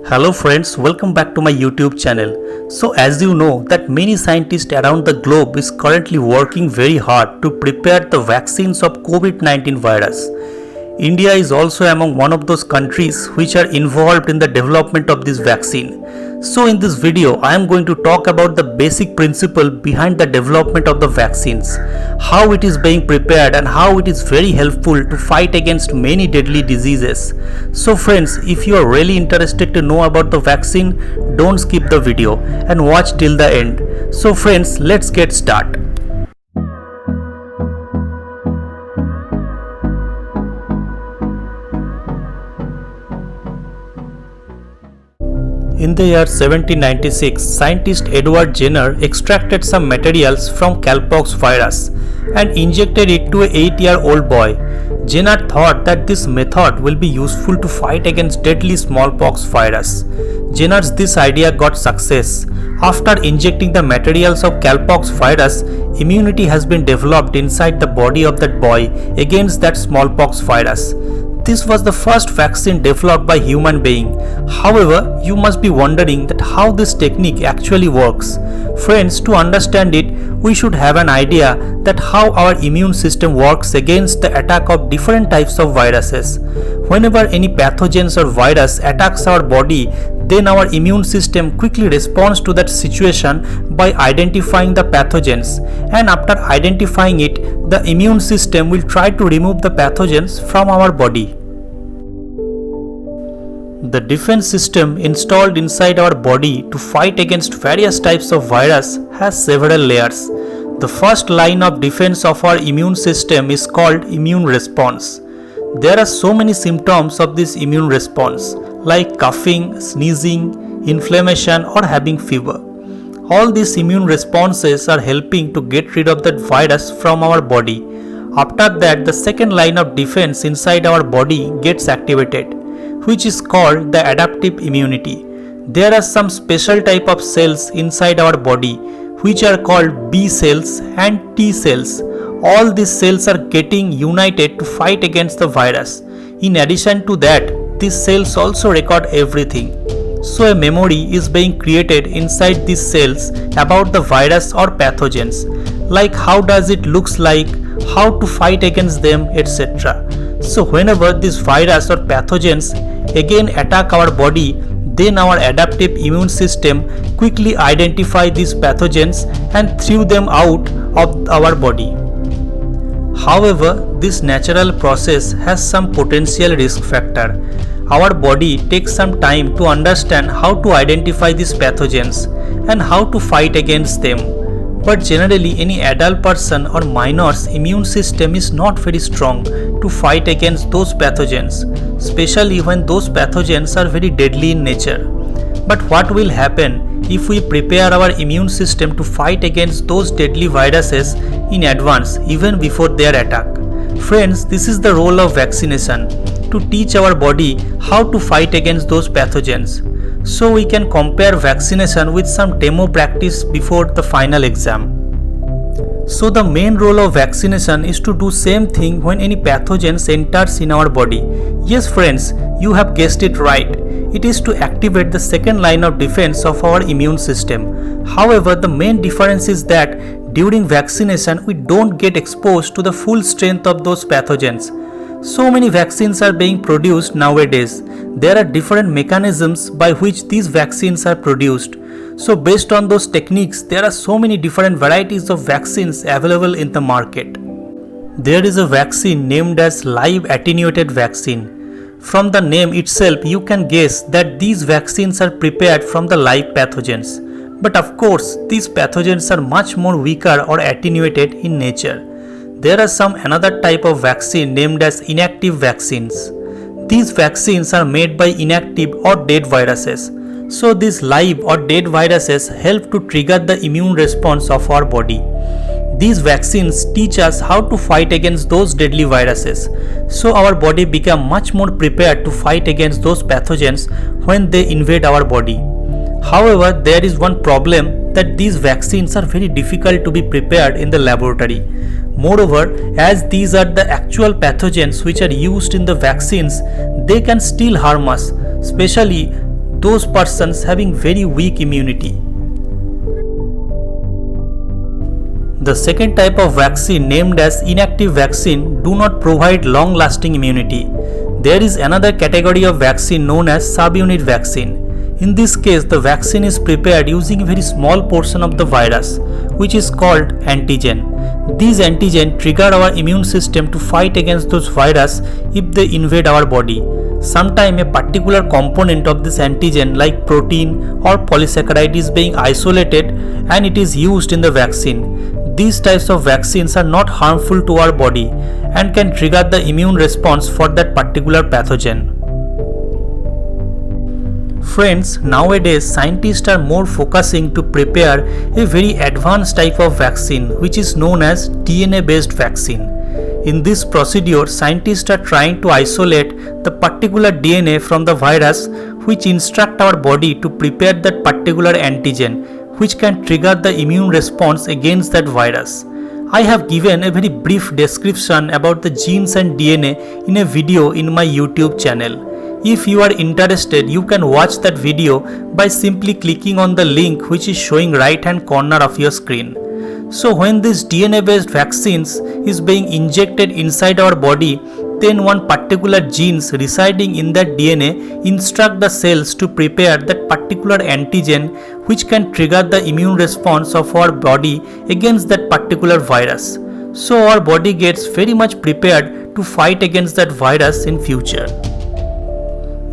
Hello friends, welcome back to my YouTube channel. So as you know that many scientists around the globe is currently working very hard to prepare the vaccines of COVID-19 virus. India is also among one of those countries which are involved in the development of this vaccine. So in this video, I am going to talk about the basic principle behind the development of the vaccines, how it is being prepared and how it is very helpful to fight against many deadly diseases. So friends, if you are really interested to know about the vaccine, don't skip the video and watch till the end. So friends, let's get started. In the year 1796, scientist Edward Jenner extracted some materials from cowpox virus and injected it to an 8-year-old boy. Jenner thought that this method will be useful to fight against deadly smallpox virus. Jenner's this idea got success. After injecting the materials of cowpox virus, immunity has been developed inside the body of that boy against that smallpox virus. This was the first vaccine developed by human being. However, you must be wondering that how this technique actually works. Friends, to understand it, we should have an idea that how our immune system works against the attack of different types of viruses. Whenever any pathogens or virus attacks our body, then our immune system quickly responds to that situation by identifying the pathogens, and after identifying it, the immune system will try to remove the pathogens from our body. The defense system installed inside our body to fight against various types of virus has several layers. The first line of defense of our immune system is called immune response. There are so many symptoms of this immune response like coughing, sneezing, inflammation or having fever. All these immune responses are helping to get rid of that virus from our body. After that, the second line of defense inside our body gets activated, which is called the adaptive immunity. There are some special type of cells inside our body which are called B cells and T cells. All these cells are getting united to fight against the virus. In addition to that, these cells also record everything. So a memory is being created inside these cells about the virus or pathogens, like how does it looks like, how to fight against them, etc. So whenever this virus or pathogens again attack our body, then our adaptive immune system quickly identify these pathogens and threw them out of our body. However, this natural process has some potential risk factor. Our body takes some time to understand how to identify these pathogens and how to fight against them. But generally, any adult person or minor's immune system is not very strong to fight against those pathogens, especially when those pathogens are very deadly in nature. But what will happen if we prepare our immune system to fight against those deadly viruses in advance, even before their attack? Friends, this is the role of vaccination, to teach our body how to fight against those pathogens. So we can compare vaccination with some demo practice before the final exam. So the main role of vaccination is to do same thing when any pathogens enters in our body. Yes friends, you have guessed it right. It is to activate the second line of defense of our immune system. However, the main difference is that during vaccination we don't get exposed to the full strength of those pathogens. So many vaccines are being produced nowadays. There are different mechanisms by which these vaccines are produced. So based on those techniques, there are so many different varieties of vaccines available in the market. There is a vaccine named as live attenuated vaccine. From the name itself, you can guess that these vaccines are prepared from the live pathogens. But of course, these pathogens are much more weaker or attenuated in nature. There are some another type of vaccine named as inactive vaccines. These vaccines are made by inactive or dead viruses. So these live or dead viruses help to trigger the immune response of our body. These vaccines teach us how to fight against those deadly viruses. So our body become much more prepared to fight against those pathogens when they invade our body. However, there is one problem that these vaccines are very difficult to be prepared in the laboratory. Moreover, as these are the actual pathogens which are used in the vaccines, they can still harm us, especially those persons having very weak immunity. The second type of vaccine, named as inactive vaccine, do not provide long-lasting immunity. There is another category of vaccine known as subunit vaccine. In this case, the vaccine is prepared using a very small portion of the virus, which is called antigen. These antigen trigger our immune system to fight against those virus if they invade our body. Sometimes a particular component of this antigen like protein or polysaccharide is being isolated and it is used in the vaccine. These types of vaccines are not harmful to our body and can trigger the immune response for that particular pathogen. Friends, nowadays scientists are more focusing to prepare a very advanced type of vaccine which is known as DNA based vaccine. In this procedure, scientists are trying to isolate the particular DNA from the virus which instruct our body to prepare that particular antigen which can trigger the immune response against that virus. I have given a very brief description about the genes and DNA in a video in my YouTube channel. If you are interested, you can watch that video by simply clicking on the link which is showing right hand corner of your screen. So when this DNA based vaccines is being injected inside our body, then one particular genes residing in that DNA instruct the cells to prepare that particular antigen which can trigger the immune response of our body against that particular virus. So our body gets very much prepared to fight against that virus in future.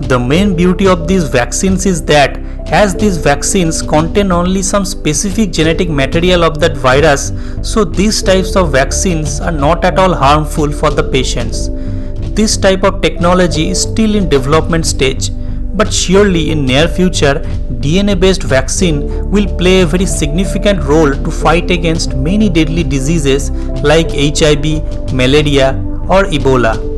The main beauty of these vaccines is that as these vaccines contain only some specific genetic material of that virus, so these types of vaccines are not at all harmful for the patients. This type of technology is still in development stage, but surely in near future, DNA based vaccine will play a very significant role to fight against many deadly diseases like HIV, malaria or Ebola.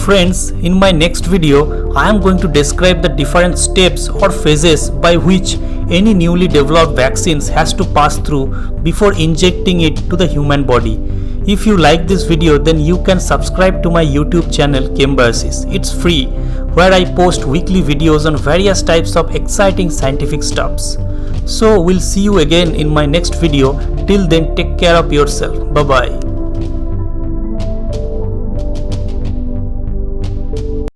Friends, in my next video, I am going to describe the different steps or phases by which any newly developed vaccines has to pass through before injecting it to the human body. If you like this video, then you can subscribe to my YouTube channel Chembiosis. It's free, where I post weekly videos on various types of exciting scientific stuffs. So we'll see you again in my next video. Till then, take care of yourself. Bye bye.